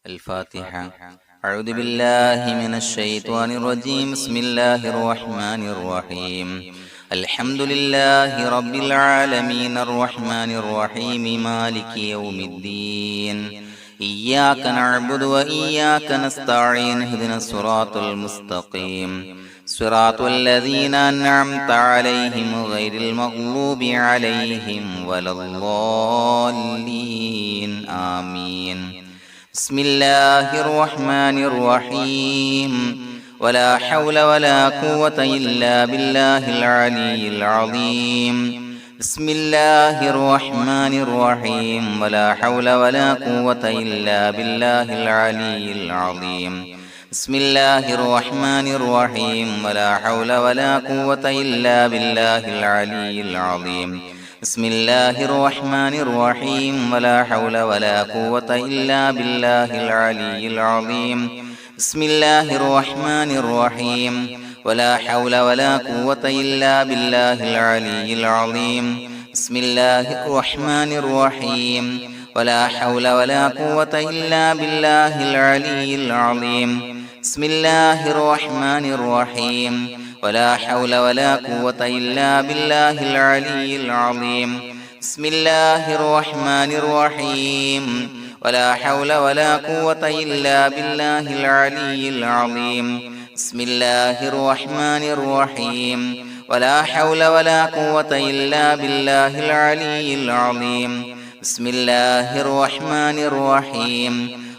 الفاتحة. أعوذ بالله من الشيطان الرجيم. بسم الله الرحمن الرحيم. الحمد لله رب العالمين الرحمن الرحيم مالك يوم الدين. إياك نعبد وإياك نستعين. اهدنا الصراط المستقيم صراط الذين أنعمت عليهم غير المغضوب عليهم ولا الضالين. آمين. بسم الله الرحمن الرحيم. ولا حول ولا قوة إلا بالله العلي العظيم. بسم الله الرحمن الرحيم. ولا حول ولا قوة إلا بالله العلي العظيم. بسم الله الرحمن الرحيم. ولا حول ولا قوة إلا بالله العلي العظيم. بسم الله الرحمن الرحيم. ولا حول ولا قوة إلا بالله العلي العظيم. بسم الله الرحمن الرحيم. ولا حول ولا قوة إلا بالله العلي العظيم. بسم الله الرحمن الرحيم. ولا حول ولا قوة إلا بالله العلي العظيم. بسم الله الرحمن الرحيم. ولا حول ولا قوة إلا بالله العلي العظيم. بسم الله الرحمن الرحيم. ولا حول ولا قوة إلا بالله العلي العظيم. بسم الله الرحمن الرحيم. ولا حول ولا قوة إلا بالله العلي العظيم. بسم الله الرحمن الرحيم.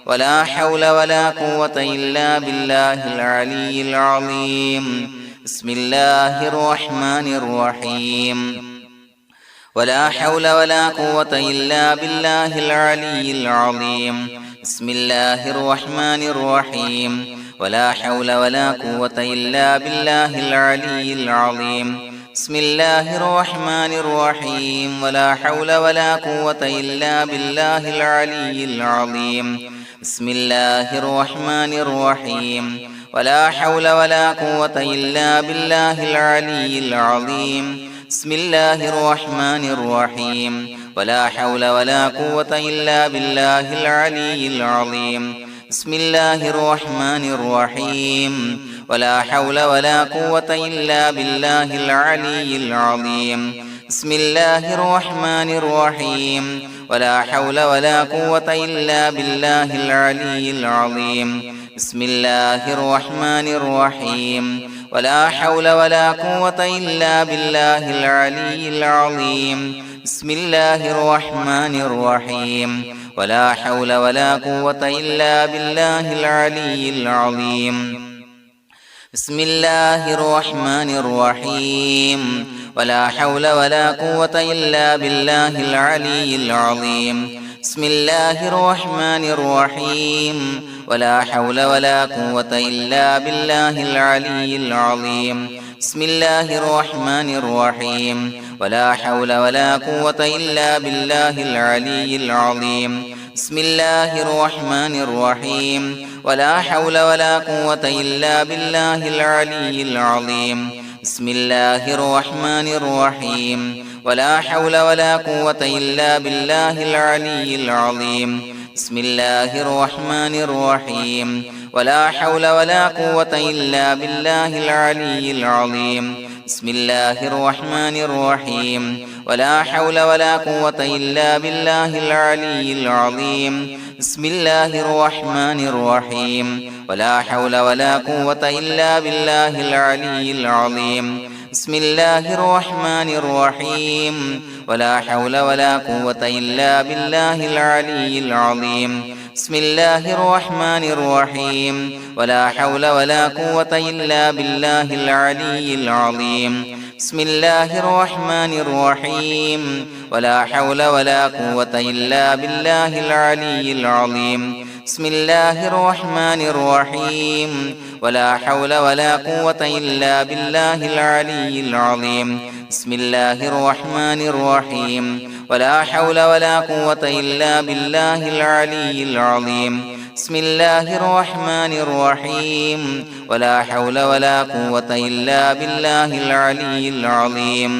ولا حول ولا قوة إلا بالله العلي العظيم. بسم الله الرحمن الرحيم. ولا حول ولا قوة إلا بالله العلي العظيم. بسم الله الرحمن الرحيم. ولا حول ولا قوة إلا بالله العلي العظيم. بسم الله الرحمن الرحيم. ولا حول ولا قوة إلا بالله العلي العظيم. بسم الله الرحمن الرحيم. ولا حول ولا قوة إلا بالله العلي العظيم. بسم الله الرحمن الرحيم. ولا حول ولا قوة إلا بالله العلي العظيم. بسم الله الرحمن الرحيم. ولا حول ولا قوة إلا بالله العلي العظيم. بسم الله الرحمن الرحيم. ولا حول ولا قوة إلا بالله العلي العظيم. بسم الله الرحمن الرحيم. ولا حول ولا قوة إلا بالله العلي العظيم. بسم الله الرحمن الرحيم. ولا حول ولا قوة إلا بالله العلي العظيم. بسم الله الرحمن الرحيم. ولا حول ولا قوة إلا بالله العلي العظيم. بسم الله الرحمن الرحيم. ولا حول ولا قوة إلا بالله العلي العظيم. بسم الله الرحمن الرحيم. ولا حول ولا قوة إلا بالله العلي العظيم. بسم الله الرحمن الرحيم. ولا حول ولا قوة إلا بالله العلي العظيم. بسم الله الرحمن الرحيم. ولا حول ولا قوة إلا بالله العلي العظيم. بسم الله الرحمن الرحيم. ولا حول ولا قوة إلا بالله العلي العظيم. بسم الله الرحمن الرحيم. ولا حول ولا قوة إلا بالله العلي العظيم. بسم الله الرحمن الرحيم. ولا حول ولا قوة إلا بالله العلي العظيم. بسم الله الرحمن الرحيم. ولا حول ولا قوة إلا بالله العلي العظيم. بسم الله الرحمن الرحيم. ولا حول ولا قوة إلا بالله العلي العظيم. بسم الله الرحمن الرحيم. ولا حول ولا قوة إلا بالله العلي العظيم. بسم الله الرحمن الرحيم. ولا حول ولا قوة إلا بالله العلي العظيم. بسم الله الرحمن الرحيم. ولا حول ولا قوة إلا بالله العلي العظيم. بسم الله الرحمن الرحيم. ولا حول ولا قوة إلا بالله العلي العظيم.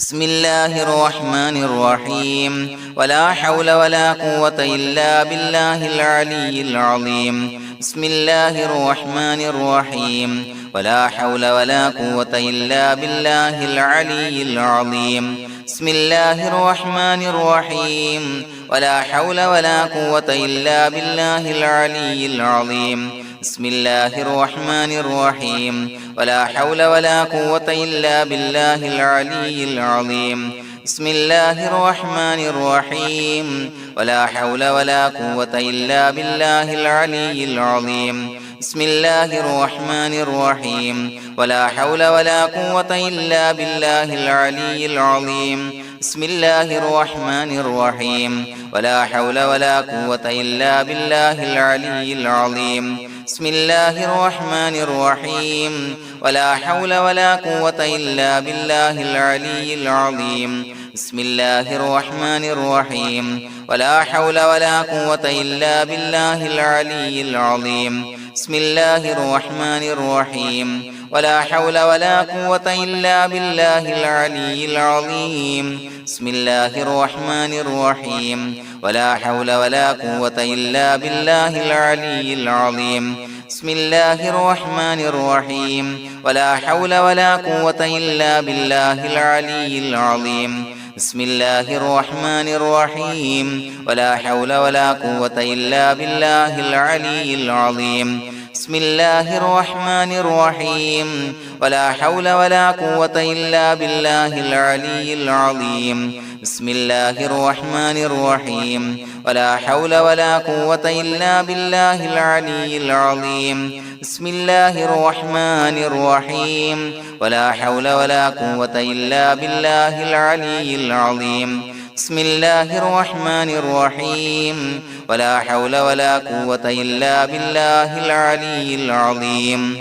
بسم الله الرحمن الرحيم ولا حول ولا قوة إلا بالله العلي العظيم بسم الله الرحمن الرحيم ولا حول ولا قوة إلا بالله العلي العظيم بسم الله الرحمن الرحيم ولا حول ولا قوة إلا بالله العلي العظيم بسم الله الرحمن الرحيم ولا حول ولا قوة إلا بالله العلي العظيم بسم الله الرحمن الرحيم ولا حول ولا قوة إلا بالله العلي العظيم بسم الله الرحمن الرحيم ولا حول ولا قوة إلا بالله العلي العظيم بسم الله الرحمن الرحيم ولا حول ولا قوة إلا بالله العلي العظيم بسم الله الرحمن الرحيم ولا حول ولا قوة إلا بالله العلي العظيم بسم الله الرحمن الرحيم ولا حول ولا قوة إلا بالله العلي العظيم بسم الله الرحمن الرحيم ولا حول ولا قوة إلا بالله العلي العظيم بسم الله الرحمن الرحيم ولا حول ولا قوة إلا بالله العلي العظيم بسم الله الرحمن الرحيم ولا حول ولا قوة إلا بالله العلي العظيم بسم الله الرحمن الرحيم ولا حول ولا قوة إلا بالله العلي العظيم بسم الله الرحمن الرحيم ولا حول ولا قوة إلا بالله العلي العظيم بسم الله الرحمن الرحيم ولا حول ولا قوة إلا بالله العلي العظيم بسم الله الرحمن الرحيم ولا حول ولا قوة إلا بالله العلي العظيم بسم الله الرحمن الرحيم ولا حول ولا قوة إلا بالله العلي العظيم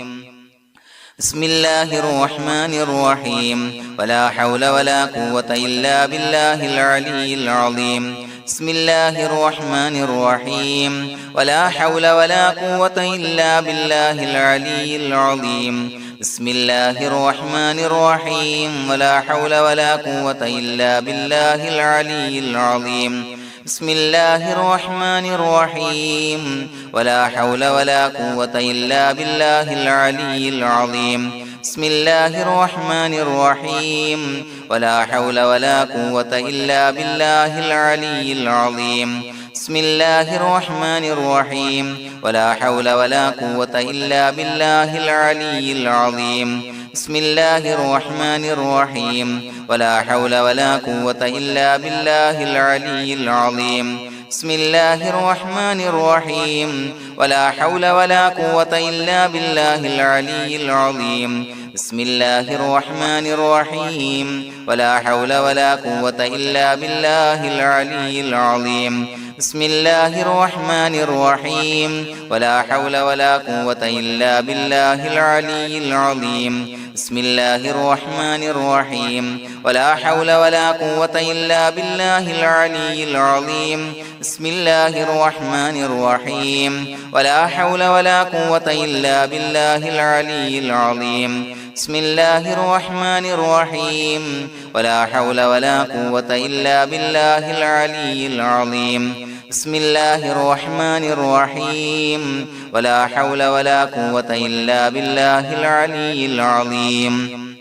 بسم الله الرحمن الرحيم ولا حول ولا قوة إلا بالله العلي العظيم بسم الله الرحمن الرحيم ولا حول ولا قوة إلا بالله العلي العظيم بسم الله الرحمن الرحيم ولا حول ولا قوة إلا بالله العلي العظيم بسم الله الرحمن الرحيم ولا حول ولا قوة إلا بالله العلي العظيم بسم الله الرحمن الرحيم ولا حول ولا قوة إلا بالله العلي العظيم بسم الله الرحمن الرحيم ولا حول ولا قوة إلا بالله العلي العظيم بسم الله الرحمن الرحيم ولا حول ولا قوة إلا بالله العلي العظيم بسم الله الرحمن الرحيم ولا حول ولا قوة إلا بالله العلي العظيم بسم الله الرحمن الرحيم ولا حول ولا قوة إلا بالله العلي العظيم بسم الله الرحمن الرحيم ولا حول ولا قوة إلا بالله العلي العظيم بسم الله الرحمن الرحيم ولا حول ولا قوة إلا بالله العلي العظيم بسم الله الرحمن الرحيم ولا حول ولا قوة إلا بالله العلي العظيم بسم الله الرحمن الرحيم ولا حول ولا قوة إلا بالله العلي العظيم بسم الله الرحمن الرحيم ولا حول ولا قوة إلا بالله العلي العظيم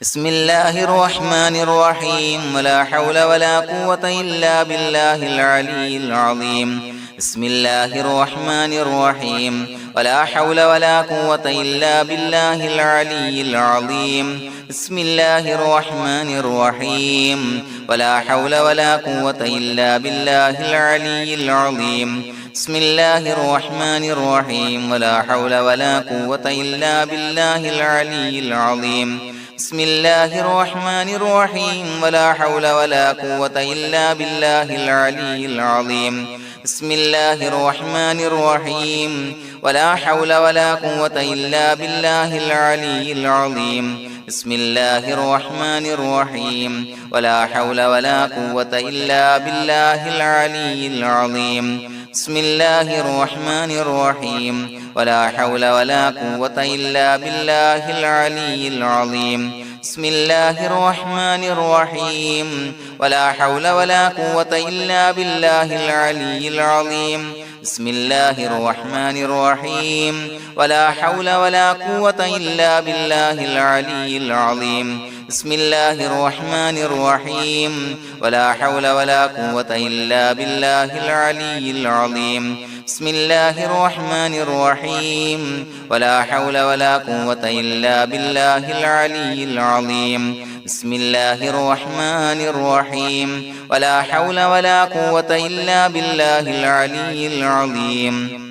بسم الله الرحمن الرحيم ولا حول ولا قوة إلا بالله العلي العظيم بسم الله الرحمن الرحيم ولا حول ولا قوة إلا بالله العلي العظيم بسم الله الرحمن الرحيم ولا حول ولا قوة إلا بالله العلي العظيم بسم الله الرحمن الرحيم ولا حول ولا قوة إلا بالله العلي العظيم بسم الله الرحمن الرحيم ولا حول ولا قوة إلا بالله العلي العظيم بسم الله الرحمن الرحيم ولا حول ولا قوة إلا بالله العلي العظيم بسم الله الرحمن الرحيم ولا حول ولا قوة إلا بالله العلي العظيم بسم الله الرحمن الرحيم ولا حول ولا قوة إلا بالله العلي العظيم بسم الله الرحمن الرحيم ولا حول ولا قوة إلا بالله العلي العظيم بسم الله الرحمن الرحيم ولا حول ولا قوة إلا بالله العلي العظيم بسم الله الرحمن الرحيم ولا حول ولا قوة إلا بالله العلي العظيم بسم الله الرحمن الرحيم ولا حول ولا قوة إلا بالله العلي العظيم بسم الله الرحمن الرحيم ولا حول ولا قوة إلا بالله العلي العظيم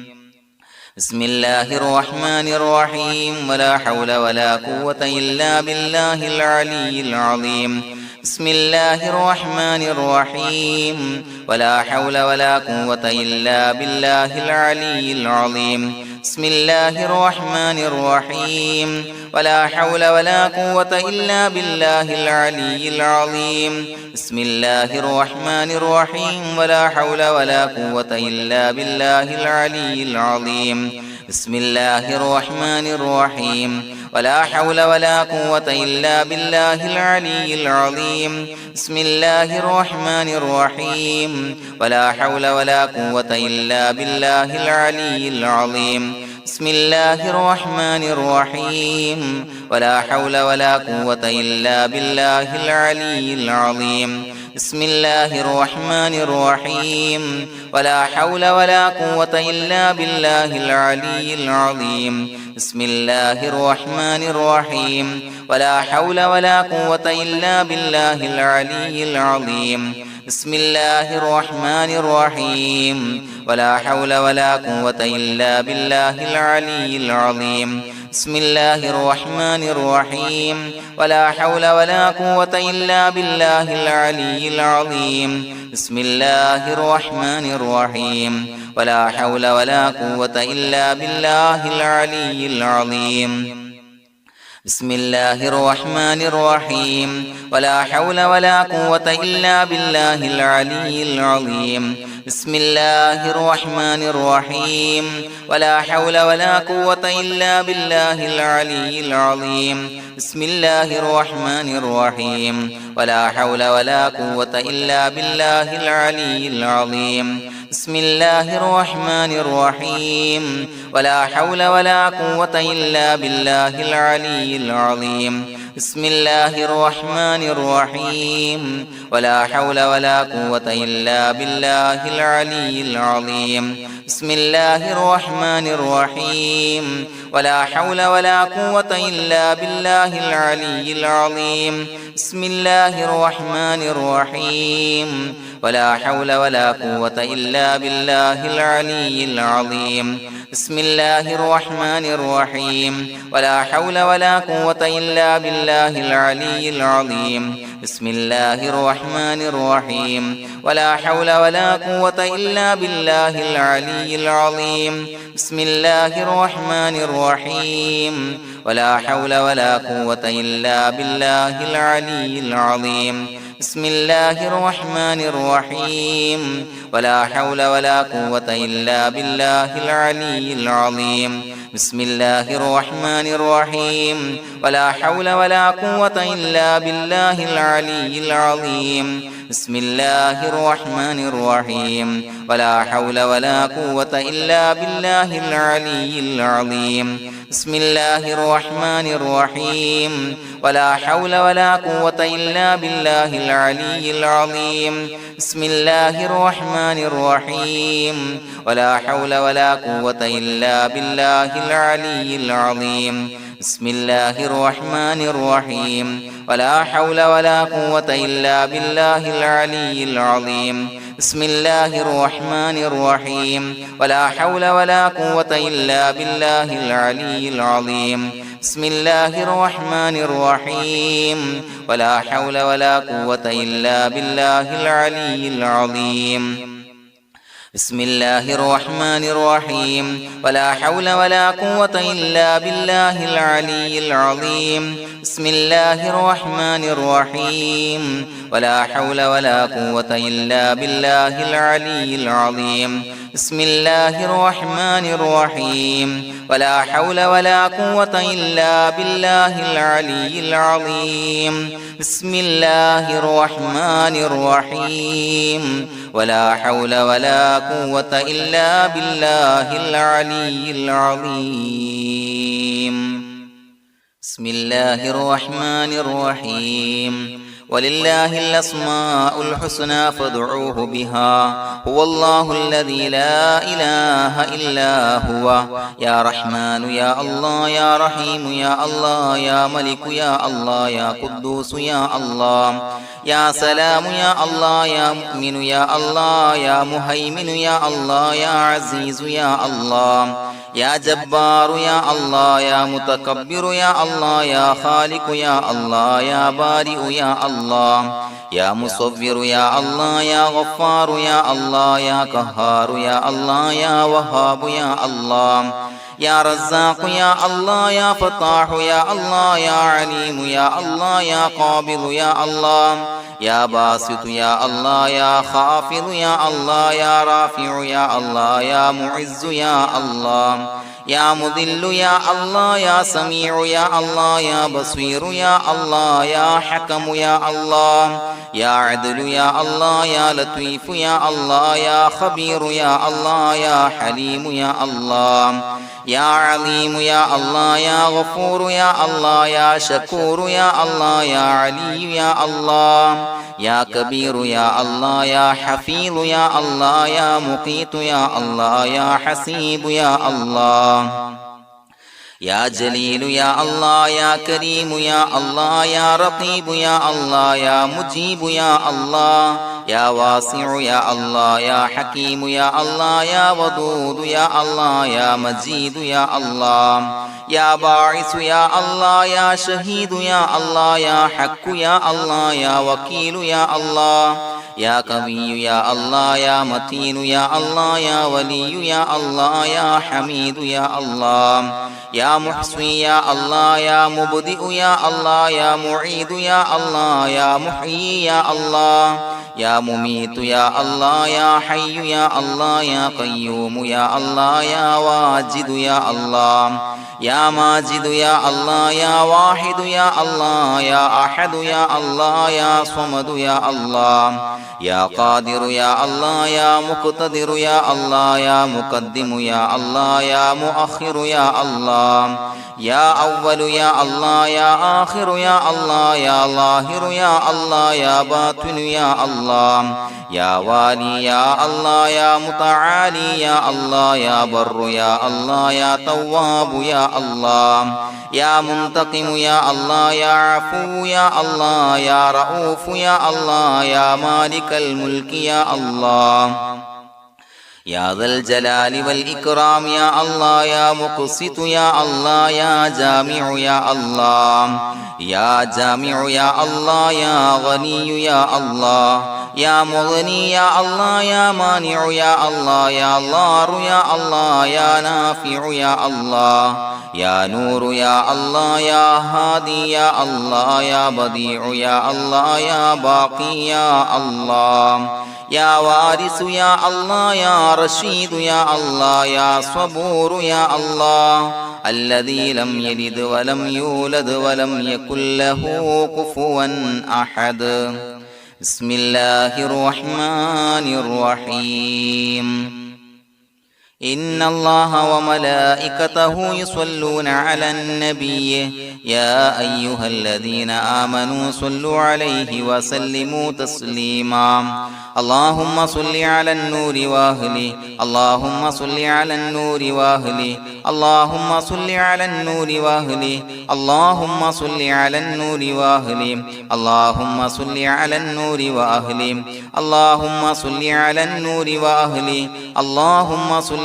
بسم الله الرحمن الرحيم ولا حول ولا قوة إلا بالله العلي العظيم بسم الله الرحمن الرحيم ولا حول ولا قوة إلا بالله العلي العظيم بسم الله الرحمن الرحيم ولا حول ولا قوة إلا بالله العلي العظيم بسم الله الرحمن الرحيم ولا حول ولا قوة إلا بالله العلي العظيم بسم الله الرحمن الرحيم ولا حول ولا قوة إلا بالله العلي العظيم بسم الله الرحمن الرحيم ولا حول ولا قوة إلا بالله العلي العظيم بسم الله الرحمن الرحيم ولا حول ولا قوة إلا بالله العلي العظيم بسم الله الرحمن الرحيم ولا حول ولا قوة إلا بالله العلي العظيم بسم الله الرحمن الرحيم ولا حول ولا قوة إلا بالله العلي العظيم بسم الله الرحمن الرحيم ولا حول ولا قوة إلا بالله العلي العظيم بسم الله الرحمن الرحيم ولا حول ولا قوة إلا بالله العلي العظيم بسم الله الرحمن الرحيم ولا حول ولا قوة إلا بالله العلي العظيم بسم الله الرحمن الرحيم ولا حول ولا قوة إلا بالله العلي العظيم بسم الله الرحمن الرحيم ولا حول ولا قوة إلا بالله العلي العظيم بسم الله الرحمن الرحيم ولا حول ولا قوة إلا بالله العلي العظيم بسم الله الرحمن الرحيم ولا حول ولا قوة إلا بالله العلي العظيم بسم الله الرحمن الرحيم ولا حول ولا قوة إلا بالله العلي العظيم بسم الله الرحمن الرحيم ولا حول ولا قوة إلا بالله العلي العظيم بسم الله الرحمن الرحيم ولا حول ولا قوة إلا بالله العلي العظيم بسم الله الرحمن الرحيم ولا حول ولا قوة إلا بالله العلي العظيم بسم الله الرحمن الرحيم ولا حول ولا قوة إلا بالله العلي العظيم بسم الله الرحمن الرحيم ولا حول ولا قوة إلا بالله العلي العظيم بسم الله الرحمن الرحيم ولا حول ولا قوة إلا بالله العلي العظيم بسم الله الرحمن الرحيم ولا حول ولا قوة إلا بالله العلي العظيم بسم الله الرحمن الرحيم ولا حول ولا قوة إلا بالله العلي العظيم بسم الله الرحمن الرحيم ولا حول ولا قوة إلا بالله العلي العظيم بسم الله الرحمن الرحيم ولا حول ولا قوة إلا بالله العلي العظيم بسم الله الرحمن الرحيم ولا حول ولا قوة إلا بالله العلي العظيم بسم الله الرحمن الرحيم ولا حول ولا قوة إلا بالله العلي العظيم بسم الله الرحمن الرحيم ولا حول ولا قوة إلا بالله العلي العظيم بسم الله الرحمن الرحيم ولا حول ولا قوة إلا بالله العلي العظيم بسم الله الرحمن الرحيم ولا حول ولا قوة إلا بالله العلي العظيم بسم الله الرحمن الرحيم ولا حول ولا قوة إلا بالله العلي العظيم بسم الله الرحمن الرحيم ولا حول ولا قوة إلا بالله العلي العظيم بسم الله الرحمن الرحيم ولله الأسماء الحسنى فادعوه بها هو الله الذي لا إله إلا هو يا رحمن يا الله يا رحيم يا الله يا ملك يا الله يا قدوس يا الله يا سلام يا الله يا مؤمن يا الله يا مهيمن يا الله يا عزيز يا الله يا جبار يا الله يا متكبر يا الله يا خالق يا الله يا بارئ يا الله يا مصور يا الله يا غفار يا الله يا قهار يا الله يا وهاب يا الله يا رزاق يا الله يا فتاح يا الله يا عليم يا الله يا قابض يا الله يا باسط يا الله يا خافض يا الله يا رافع يا الله يا معز يا الله يا مذل يا الله يا سميع يا الله يا بصير يا الله يا حكم يا الله يا عدل يا الله يا لطيف يا الله يا خبير يا الله يا حليم يا الله يا عليم يا الله يا غفور يا الله يا شكور يا الله يا علي يا الله يا كبير يا الله يا حفيظ يا الله يا مقيت يا الله يا حسيب يا الله يا جليل يا الله يا كريم يا الله يا رقيب يا الله يا مجيب يا الله يا واسع يا الله يا حكيم يا الله يا ودود يا الله يا مجيد يا الله يا باعث يا الله يا شهيد يا الله يا حق يا الله يا وكيل يا الله يا قوي يا الله يا متين يا الله يا ولي يا الله يا حميد يا الله يا محصي يا الله يا مبدئ يا الله يا معيد يا الله يا محيي يا الله يا مميت يا الله يا حي يا الله يا قيوم يا الله يا واجد يا الله يا ماجد يا الله يا واحد يا الله يا أحد يا الله يا صمد يا الله يا قادر يا الله يا مقتدر يا الله يا مقدم يا الله يا مؤخر يا الله يا أول يا الله يا آخر يا الله يا ظاهر يا الله يا باطن يا الله يا والي يا الله يا متعالي يا الله يا بر يا الله يا تواب يا الله يا منتقم يا الله يا عفو يا الله يا رؤوف يا الله يا مالك الملك يا الله يا ذا الجلال والإكرام يا الله يا مقسط يا الله يا جامع يا الله يا جامع يا الله يا غني يا الله يا مغني يا الله يا مانع يا الله يا ضار يا الله يا نافع يا الله يا نور يا الله يا هادي يا الله يا بديع يا الله يا باقي يا الله يا وارث يا الله يا رشيد يا الله يا صبور يا الله الذي لم يلد ولم يولد ولم يكن له كفوا أحد بسم الله الرحمن الرحيم إن الله وملائكته يصلون على النبي يا أيها الذين آمنوا صلوا عليه وسلموا تسليما اللهم صل على النور وأهله اللهم صل على النور وأهله اللهم صل على النور وأهله اللهم صل على النور وأهله اللهم صل على النور وأهله اللهم صل على النور وأهله اللهم صل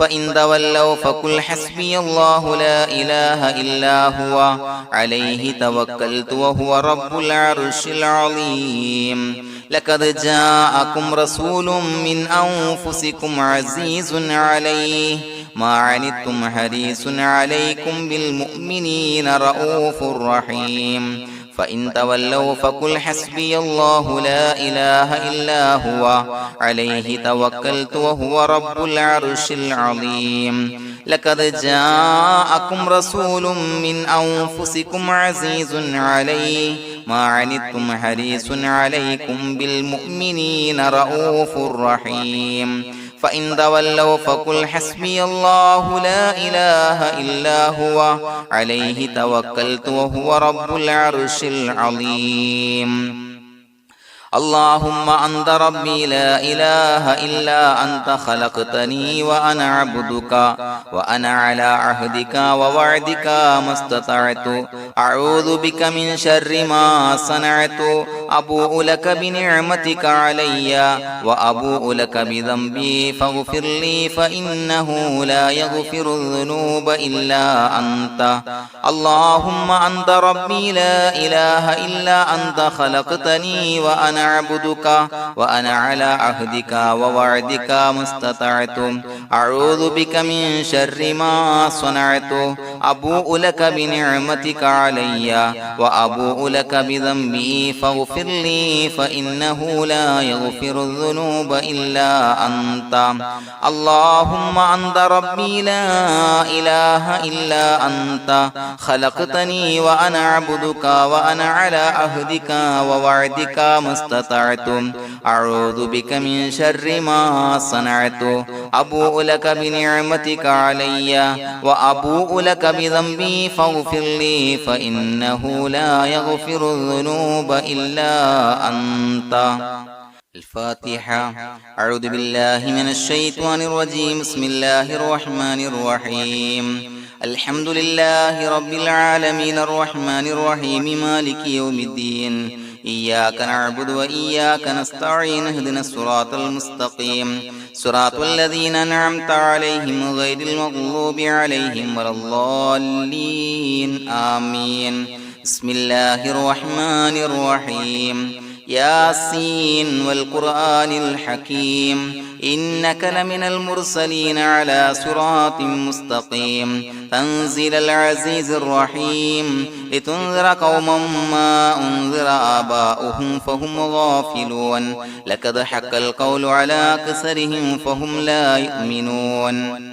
فإن تولوا فقل حسبي الله لا إله إلا هو عليه توكلت وهو رب العرش العظيم لقد جاءكم رسول من أنفسكم عزيز عليه ما عنتم حريص عليكم بالمؤمنين رؤوف رحيم فإن تولوا فقل حسبي الله لا إله إلا هو عليه توكلت وهو رب العرش العظيم لقد جاءكم رسول من أنفسكم عزيز عليه ما عنتم حريص عليكم بالمؤمنين رؤوف رحيم فإن تولوا فقل حسبي الله لا إله إلا هو عليه توكلت وهو رب العرش العظيم اللهم أنت ربي لا إله إلا أنت خلقتني وأنا عبدك وأنا على عهدك ووعدك ما استطعت أعوذ بك من شر ما صنعت أبوء لك بنعمتك علي وأبوء لك بذنبي فاغفر لي فإنه لا يغفر الذنوب إلا أنت اللهم أنت ربي لا إله إلا أنت خلقتني وأنا عبدك وأنا على عهدك ووعدك ما استطعت أعوذ بك من شر ما صنعت أبوء لك بنعمتك علي وأبوء لك بذنبي فاغفر لي فإنه لا يغفر الذنوب إلا أنت اللهم أنت ربي لا إله إلا أنت خلقتني وأنا عبدك وأنا على عهدك ووعدك ما استطعت أعوذ بك من شر ما صنعت أبوء لك بنعمتك علي وأبوء لك بذنبي فاغفر لي فإنه لا يغفر الذنوب إلا أنت الفاتحة أعوذ بالله من الشيطان الرجيم بسم الله الرحمن الرحيم الحمد لله رب العالمين الرحمن الرحيم مالك يوم الدين إياك نعبد وإياك نستعين اهدنا الصراط المستقيم صراط الذين أنعمت عليهم غير المغضوب عليهم ولا الضالين آمين بسم الله الرحمن الرحيم ياسين والقرآن الحكيم إنك لمن المرسلين على صراط مستقيم تنزيل العزيز الرحيم لتنذر قوما ما أنذر آباؤهم فهم غافلون لقد حق القول على أكثرهم فهم لا يؤمنون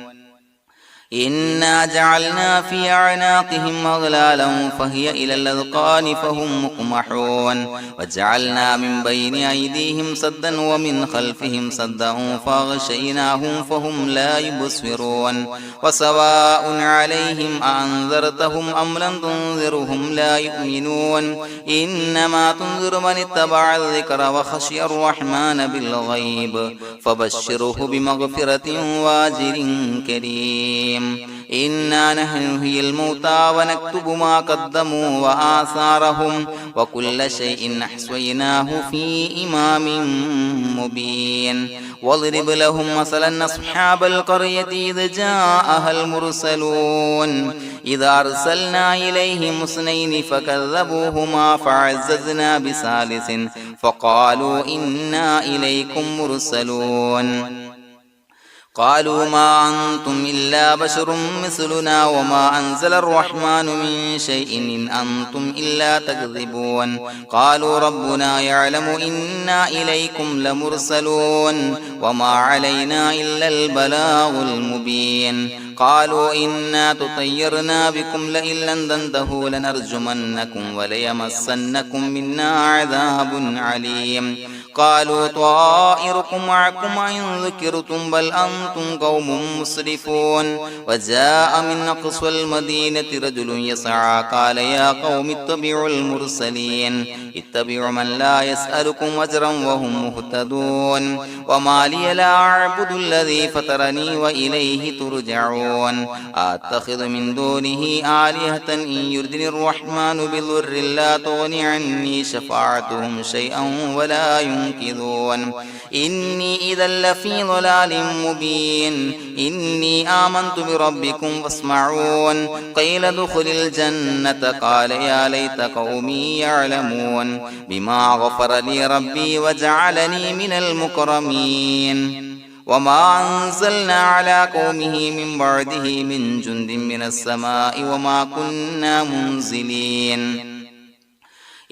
إنا جعلنا في أعناقهم أغلالا فهي إلى الأذقان فهم مقمحون وجعلنا من بين أيديهم سدا ومن خلفهم سدا فأغشيناهم فهم لا يبصرون وسواء عليهم أأنذرتهم أم لم تنذرهم لا يؤمنون إنما تنذر من اتبع الذكر وخشي الرحمن بالغيب فبشره بمغفرة وأجر كريم إنا نحن نحيي الموتى ونكتب ما قدموا وآثارهم وكل شيء أحصيناه في إمام مبين واضرب لهم مثلا أصحاب القرية إذ جاءها المرسلون إذا أرسلنا إليهم اثنين فكذبوهما فعززنا بثالث فقالوا إنا إليكم مرسلون قالوا ما أنتم إلا بشر مثلنا وما أنزل الرحمن من شيء إن أنتم إلا تكذبون قالوا ربنا يعلم إنا إليكم لمرسلون وما علينا إلا البلاغ المبين قالوا إنا تطيرنا بكم لئن لم تنتهوا لنرجمنكم وليمسنكم منا عذاب عليم قالوا طائركم معكم إن ذكرتم بل أنتم قوم مسرفون وجاء من أقصى المدينة رجل يسعى قال يا قوم اتبعوا المرسلين اتبعوا من لا يسألكم أجرا وهم مهتدون وما لي لا أعبد الذي فطرني وإليه ترجعون أتخذ من دونه آلهة إن يردني الرحمن بضر لا تغني عني شفاعتهم شيئا ولا ينصرون ينكثون إني إذا لفي ضلال مبين إني آمنت بربكم فاسمعون قيل ادخل الجنة قال يا ليت قومي يعلمون بما غفر لي ربي وجعلني من المكرمين وما أنزلنا على قومه من بعده من جند من السماء وما كنا منزلين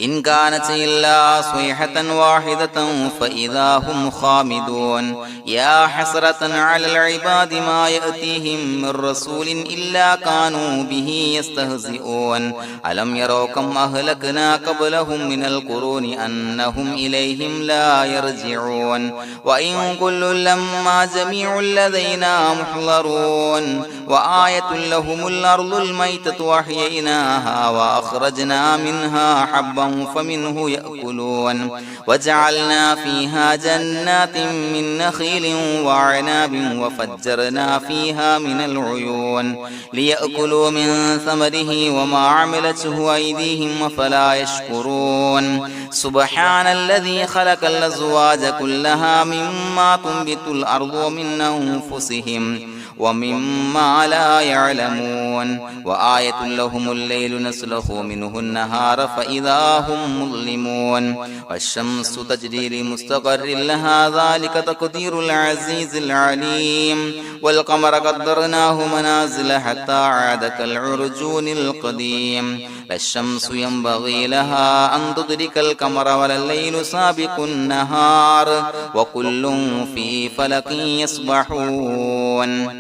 إن كانت إلا صيحة واحدة فإذا هم خامدون يا حسرة على العباد ما يأتيهم من رسول إلا كانوا به يستهزئون ألم يروا كم أهلكنا قبلهم من القرون أنهم إليهم لا يرجعون وإن كل لما جميع لدينا محضرون وآية لهم الأرض الميتة وأحييناها وأخرجنا منها حبا فمنه يأكلون وجعلنا فيها جنات من نخيل وعناب وفجرنا فيها من العيون ليأكلوا من ثمره وما عملته أيديهم فلا يشكرون سبحان الذي خلق الأزواج كلها مما تنبت الأرض ومن أنفسهم ومما لا يعلمون وآية لهم الليل نسلخ منه النهار فإذا هم مظلمون والشمس تجري لمستقر لها ذلك تقدير العزيز العليم والقمر قدرناه منازل حتى عاد كالعرجون القديم لا الشمس ينبغي لها أن تدرك القمر ولا الليل سابق النهار وكل في فلك يسبحون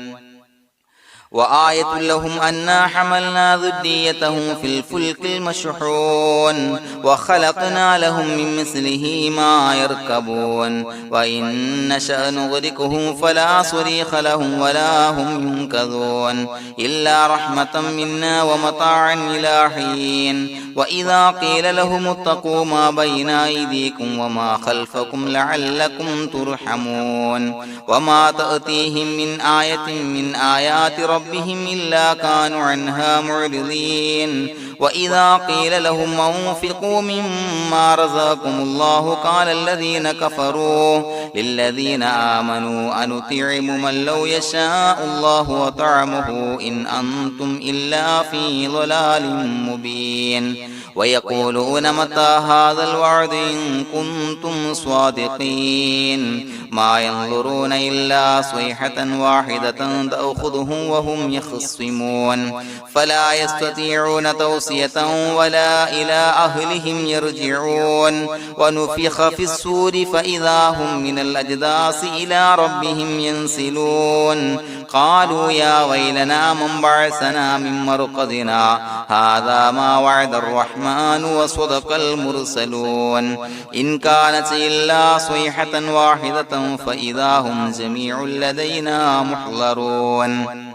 وآية لهم أنا حملنا ذريتهم في الفلك المشحون وخلقنا لهم من مثله ما يركبون وإن نشأ نغرقهم فلا صريخ لهم ولا هم ينقذون إلا رحمة منا ومتاعا إلى حين وإذا قيل لهم اتقوا ما بين أيديكم وما خلفكم لعلكم ترحمون وما تأتيهم من آية من آيات ربهم إلا كانوا عنها معرضين وإذا قيل لهم أنفقوا مما رزقكم الله قال الذين كفروا للذين آمنوا أنطعم من لو يشاء الله وطعمه إن أنتم إلا في ضلال مبين ويقولون متى هذا الوعد إن كنتم صادقين ما ينظرون إلا صيحة واحدة تأخذهم وهم يخصمون فلا يستطيعون توصية ولا إلى أهلهم يرجعون ونفخ في الصور فإذا هم من الأجداث إلى ربهم ينسلون قالوا يا ويلنا من بعثنا من مرقدنا هذا ما وعد الرحمن وصدق المرسلون إن كانت إلا صيحة واحدة فإذا هم جميع لدينا محضرون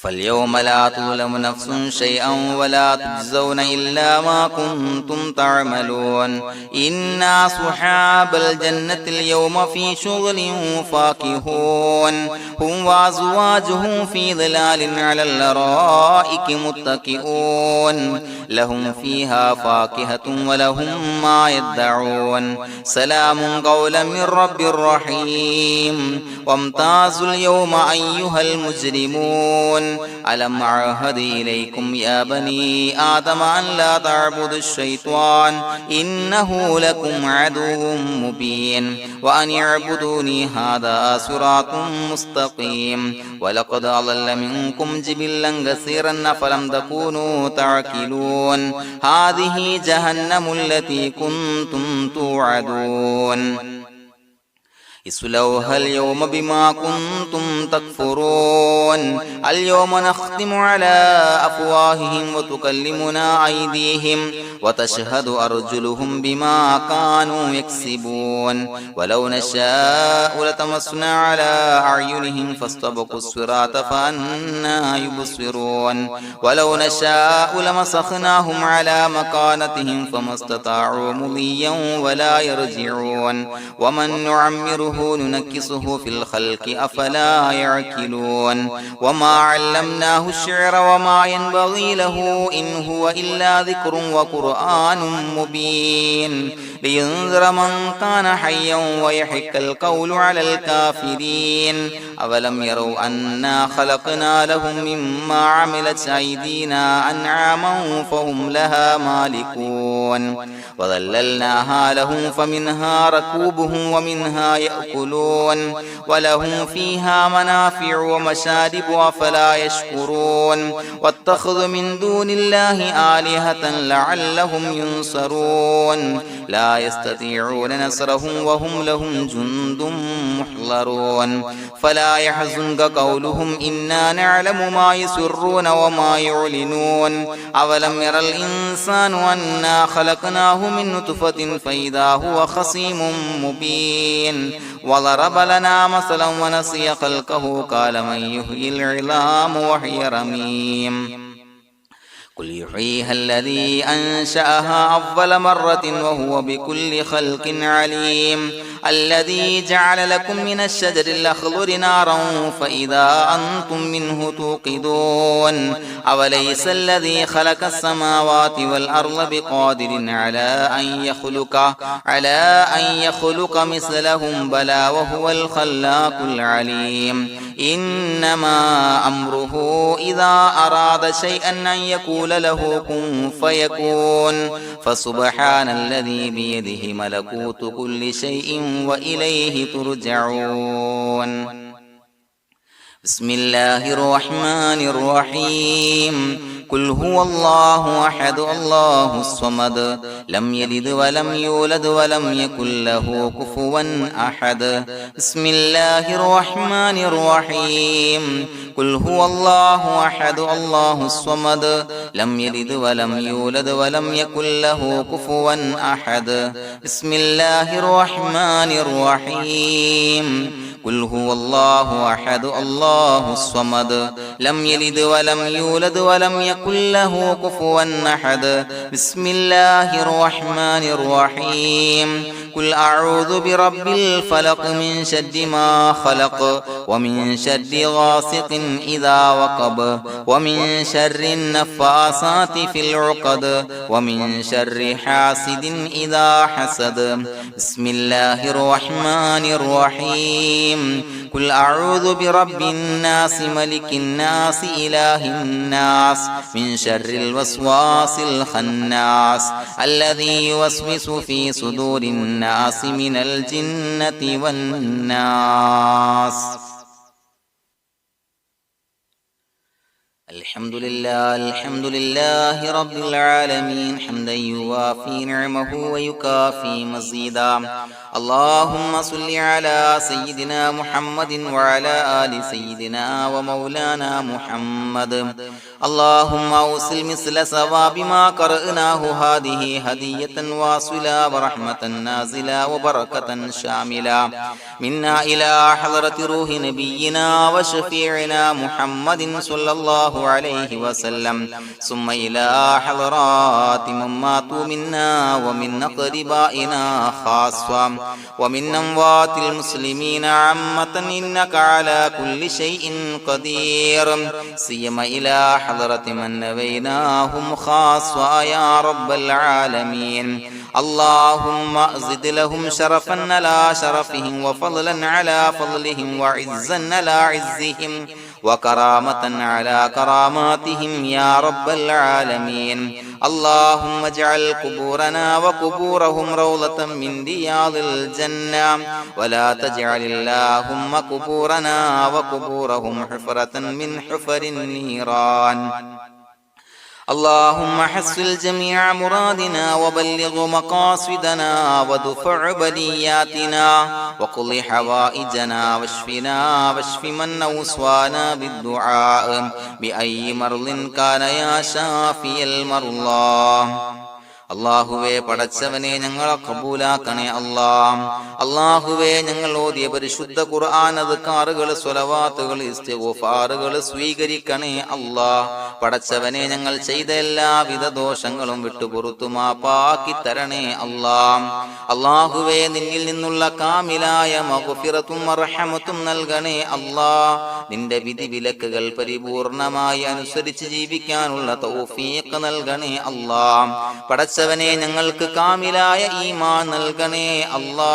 فاليوم لا تظلم نفس شيئا ولا تجزون إلا ما كنتم تعملون إنا أصحاب الجنة اليوم في شغل فاكهون هم وأزواجهم في ظلال على الأرائك متكئون لهم فيها فاكهة ولهم ما يدعون سلام قولا من رب رحيم وامتازوا اليوم أيها المجرمون ألم أعهد إليكم يا بني آدم أن لا تعبدوا الشيطان إنه لكم عدو مبين وأن اعبدوني هذا صراط مستقيم ولقد أضل منكم جبلا كثيرا فلم تكونوا تعقلون هذه جهنم التي كنتم توعدون اصلوها اليوم بما كنتم تكفرون اليوم نختم على أفواههم وتكلمنا أيديهم وتشهد أرجلهم بما كانوا يكسبون ولو نشاء لتمسنا على أعينهم فاستبقوا الصراط فأنى يبصرون ولو نشاء لمسخناهم على مكانتهم فما استطاعوا مضيا ولا يرجعون ومن نعمره ننشره ننكسه في الخلق أفلا يعقلون وما علمناه الشعر وما ينبغي له إن هو إلا ذكر وقرآن مبين لينذر من كان حيا ويحق القول على الكافرين أولم يروا أنا خلقنا لهم مما عملت أيدينا أنعاما فهم لها مالكون وظللناها لهم فمنها ركوبهم ومنها يأكلون ولهم فيها منافع ومشارب أفلا يشكرون واتخذوا من دون الله آلهة لعلهم ينصرون لا يستطيعون نصرهم وهم لهم جند محضرون فلا يحزنك قولهم إنا نعلم ما يسرون وما يعلنون أولم ير الإنسان أنا خلقناه من نطفة فإذا هو خصيم مبين وضرب لنا مثلا ونسي خلقه قال من يحيي العظام وهي رميم قل يحييها الذي أنشأها أول مرة وهو بكل خلق عليم الذي جعل لكم من الشجر الأخضر نارا فإذا أنتم منه توقدون أوليس الذي خلق السماوات والأرض بقادر على أن يخلق مثلهم بلى وهو الخلاق العليم إنما أمره إذا أراد شيئا أن يقول له كن فيكون فسبحان الذي بيده ملكوت كل شيء وإليه ترجعون بسم الله الرحمن الرحيم قل هو الله أحد الله الصمد لم يلد ولم يولد ولم يكن له كفوا أحد بسم الله الرحمن الرحيم قل هو الله أحد الله الصمد لم يلد ولم يولد ولم يكن له كفوا أحد بسم الله الرحمن الرحيم قل هو الله أحد الله الصمد لم يلد ولم يولد ولم يكن له كفوا أحد بسم الله الرحمن الرحيم قل أعوذ برب الفلق من شر ما خلق ومن شر غاسق إذا وقب ومن شر النفاثات في العقد ومن شر حاسد إذا حسد بسم الله الرحمن الرحيم قل أعوذ برب الناس ملك الناس إله الناس من شر الوسواس الخناس الذي يوسوس في صدور الناس من الجنة والناس الحمد لله رب العالمين حمدا يوافي نعمه ويكافي مزيدا اللهم صل على سيدنا محمد وعلى آل سيدنا ومولانا محمد اللهم أوصل مثل ثواب ما قرأناه هذه هدية واصلة ورحمة نازلة وبركة شاملة منا إلى حضرة روح نبينا وشفيعنا محمد صلى الله عليه وسلم ثم إلى حضرات من ماتوا منا ومن أقربائنا خاصة ومن أموات المسلمين عامة إنك على كل شيء قدير سيما إلى حضرة من نبيناهم خاصة يا رب العالمين اللهم زد لهم شرفا على شرفهم وفضلا على فضلهم وعزا على عزهم وكرامة على كراماتهم يا رب العالمين اللهم اجعل قبورنا وقبورهم روضة من رياض الجنة ولا تجعل اللهم قبورنا وقبورهم حفرة من حفر النيران اللهم حصل جميع مرادنا وبلغ مقاصدنا ودفع بلياتنا وقض حوائجنا واشفنا واشف من أوصانا بالدعاء بأي مرض كان يا شافي المرضى അല്ലാഹുവേ പടച്ചവനെ ഞങ്ങളെ ഖബൂലാക്കണേ അല്ലാ. അല്ലാഹുവേ ഞങ്ങൾ ഓതിയ പരിശുദ്ധ ഖുർആൻ അദ്കാറുകൾ സ്വലവാത്തുകൾ ഇസ്തിഗ്ഫാറുകൾ സ്വീകരിക്കണേ അല്ലാ. പടച്ചവനെ ഞങ്ങൾ ചെയ്ത എല്ലാവിധ ദോഷങ്ങളും വിട്ടുപുറത്തു മാപ്പാക്കി തരണേ അല്ലാ. അല്ലാഹുവേ നിന്നിൽ നിന്നുള്ള കാമിലായ മഗ്ഫിറത്തും റഹ്മത്തും നൽകണേ അല്ലാ. നിന്റെ വിധി വിലക്കുകൾ പരിപൂർണമായി അനുസരിച്ച് ജീവിക്കാനുള്ള തൗഫീഖ് നൽകണേ അല്ലാ. പടച്ചവനെ ഞങ്ങൾക്ക് കാമിലായ ഈമാൻ നൽകണേ അല്ലാ.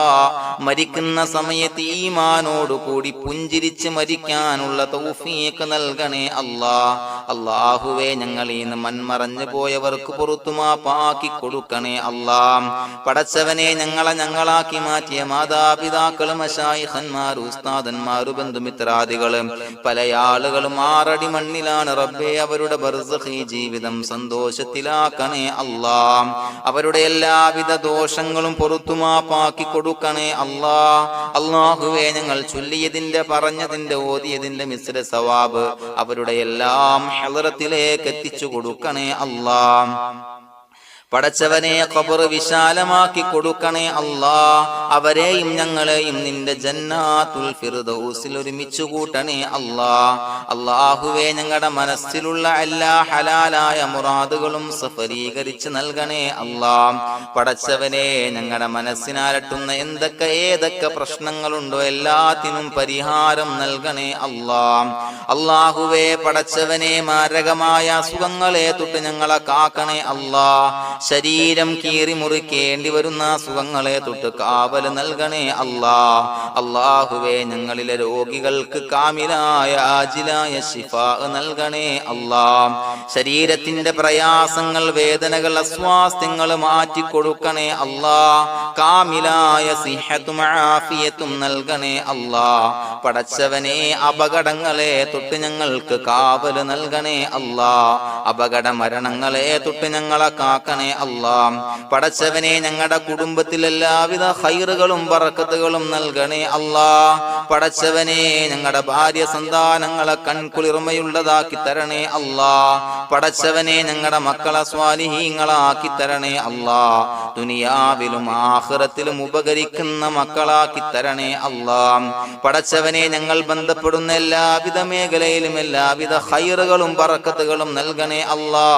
മരിക്കുന്ന സമയത്ത് ഈമാനോട് കൂടി പുഞ്ചിരിച്ച് മരിക്കാനുള്ള തൗഫീഖ് നൽകണേ അല്ലാ. അല്ലാഹുവേ ഞങ്ങളിൽ നിന്ന് മൺമറഞ്ഞു പോയവർക്ക് പുറത്തു മാപ്പാക്കി കൊടുക്കണേ അല്ലാ. പടച്ചവനെ ഞങ്ങളാക്കി മാറ്റിയ മാതാപിതാക്കളും മശായിഖന്മാരും ഉസ്താദന്മാരും ബന്ധുമിത്രാദികളും പല ആളുകളും 6 അടി മണ്ണിലാണ് റബ്ബേ. അവരുടെ ബർസഖി ജീവിതം സന്തോഷത്തിലാക്കണേ അല്ലാ. അവരുടെ എല്ലാവിധ ദോഷങ്ങളും പുറത്തു മാപ്പാക്കി കൊടുക്കണേ അല്ലാ. അല്ലാഹുവേ ഞങ്ങൾ ചൊല്ലിയതിന്റെ പറഞ്ഞതിന്റെ ഓതിയതിന്റെ മിശ്ര സവാബ് അവരുടെ എല്ലാം ഹളറത്തിലേക്ക് എത്തിച്ചു കൊടുക്കണേ അല്ലാ. പടച്ചവനെ ഖബർ വിശാലമാക്കി കൊടുക്കണേ അല്ലാ. അവരെയും ഞങ്ങളെയും നിന്റെ ജന്നാത്തുൽ ഫിർദൗസിൽ ഒരുമിച്ച് കൂട്ടണേ അല്ലാ. അല്ലാഹുവേ ഞങ്ങളുടെ മനസ്സിലുള്ള എല്ലാ ഹലാലായ മുറാദുകളും സഫലീകരിച്ച് നൽകണേ അല്ലാ. പടച്ചവനെ ഞങ്ങളുടെ മനസ്സിനാലട്ടുന്ന ഏതൊക്കെ പ്രശ്നങ്ങളുണ്ടോ എല്ലാത്തിനും പരിഹാരം നൽകണേ അല്ലാ. അല്ലാഹുവേ പടച്ചവനെ മാരകമായ അസുഖങ്ങളെ തൊട്ട് ഞങ്ങളെ കാക്കണേ അല്ലാ. ശരീരം കീറി മുറിക്കേണ്ടി വരുന്ന അസുഖങ്ങളെ തൊട്ട് കാവൽ നൽകണേ അല്ലാ. അല്ലാഹുവേ ഞങ്ങളിലെ രോഗികൾക്ക് കാമിലായ ആജിലായ ശിഫാ നൽകണേ അല്ലാ. ശരീരത്തിന്റെ പ്രയാസങ്ങൾ വേദനകൾ അസ്വാസ്ഥ്യങ്ങൾ മാറ്റിക്കൊടുക്കണേ അല്ലാ. കാമിലായ സിഹത്തും ആഫിയത്തും നൽകണേ അല്ലാ. പടച്ചവനെ അപകടങ്ങളെ തൊട്ട് ഞങ്ങൾക്ക് കാവൽ നൽകണേ അല്ലാ. അപകട മരണങ്ങളെ തൊട്ട് ഞങ്ങളെ കാക്കണേ അല്ലാ. പടച്ചവനെ ഞങ്ങളുടെ കുടുംബത്തിൽ എല്ലാവിധ ഖൈറുകളും ബറക്കത്തുകളും നൽകണേ അല്ലാ. പടച്ചവനെ ഞങ്ങളുടെ ഭാര്യ സന്താനങ്ങളെ കൺകുളിർമയുള്ളതാക്കി തരണേ അല്ലാ. പടച്ചവനെ ഞങ്ങളുടെ മക്കളെ സ്വാലിഹീങ്ങളാക്കി തരണേ അല്ലാ. ദുനിയാവിലും ആഖിറത്തിലും ഉപകരിക്കുന്ന മക്കളാക്കി തരണേ അല്ലാ. പടച്ചവനെ ഞങ്ങൾ ബന്ധപ്പെടുന്ന എല്ലാവിധ മേഖലയിലും എല്ലാവിധ ഖൈറുകളും ബറക്കത്തുകളും നൽകണേ അല്ലാ.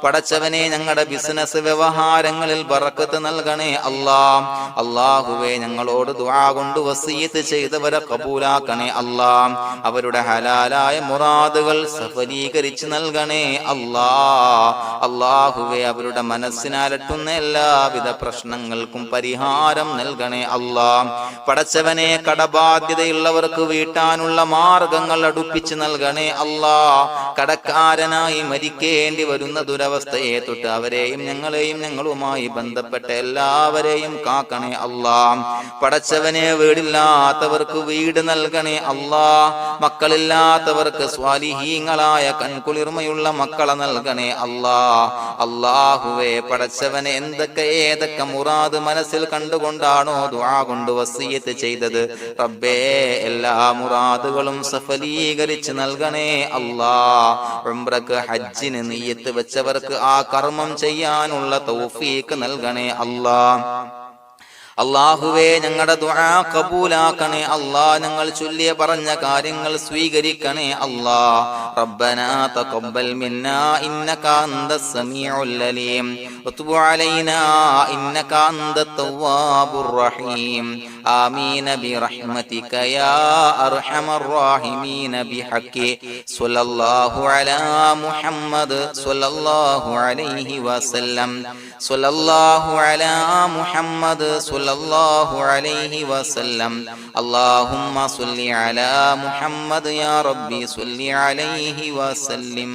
പടച്ചവനെ ഞങ്ങളുടെ ബിസിനസ് വ്യവഹാരങ്ങളിൽ ബറക്കത്ത് നൽകണേ അല്ലാ. അല്ലാഹുവേ ഞങ്ങളോട് ദുആ കൊണ്ട് വസിയത്ത് ചെയ്തവരെ കബൂലാക്കണേ അല്ലാ. അവരുടെ ഹലാലായ മുറാദുകൾ സഫലീകരിച്ച് നൽകണേ അല്ലാ. അല്ലാഹുവേ അവരുടെ മനസ്സിനാലട്ടുന്ന എല്ലാവിധ പ്രശ്നങ്ങൾക്കും പരിഹാരം നൽകണേ അല്ലാ. പടച്ചവനെ കടബാധ്യതയുള്ളവർക്ക് വീട്ടാനുള്ള മാർഗങ്ങൾ അടുപ്പിച്ച് നൽകണേ അല്ലാ. കടക്കാരനായി മരിക്കേണ്ടി വരുന്ന ദുരവസ്ഥയെ തൊട്ട് അവരെയും ഞങ്ങളെയും ഞങ്ങളുമായി ബന്ധപ്പെട്ട എല്ലാവരെയും കാക്കണേ അല്ലാ. പടച്ചവനെ വീടില്ലാത്തവർക്ക് വീട് നൽകണേ അല്ലാ. മക്കളില്ലാത്തവർക്ക് സ്വാലിഹീങ്ങളായ കൺകുളിർമയുള്ള മക്കളെ നൽകണേ അല്ലാ. അല്ലാഹുവേ പടച്ചവനെ ഏതൊക്കെ മുറാദ് മനസ്സിൽ കണ്ടുകൊണ്ടാണോ ദുആ കൊണ്ട് വസിയത്ത് ചെയ്തത് റബ്ബേ എല്ലാ മുറാദുകളും സഫലീകരിച്ച് നൽകണേ അല്ലാ. ഉംറക്ക് ഹജ്ജിന് നിയ്യത്ത് വെച്ചവർക്ക് ആ കർമ്മം ചെയ്യാനുള്ള തൗഫീഖ് നൽകണേ അല്ലാ. അല്ലാഹുവേ ഞങ്ങളുടെ ദുആ ഖബൂലാക്കണേ അല്ലാ. ഞങ്ങൾ ചൊല്ലിയ പറഞ്ഞ കാര്യങ്ങൾ സ്വീകരിക്കണേ അല്ലാ. റബ്ബനാ തഖബ്ബൽ മിന്നാ ഇന്നക അന്തസ് സമീഉൽ അലീം വതുബ് അലൈനാ ഇന്നക അന്തത് തവ്വാബുർ റഹീം. ആമീൻ ബിറഹ്മതിക യാ അർഹമർ റഹീമീൻ ബിഹഖി സ്വല്ലല്ലാഹു അലാ മുഹമ്മദ് സ്വല്ലല്ലാഹു അലൈഹി വസല്ലം. സ്വല്ലല്ലാഹു അലാ മുഹമ്മദ് സ്വല്ലല്ലാഹു അലൈഹി വസല്ലം. അല്ലാഹുമ്മ സ്വല്ലി അലാ മുഹമ്മദ് യാ റബ്ബി സ്വല്ലി അലൈഹി വസല്ലം.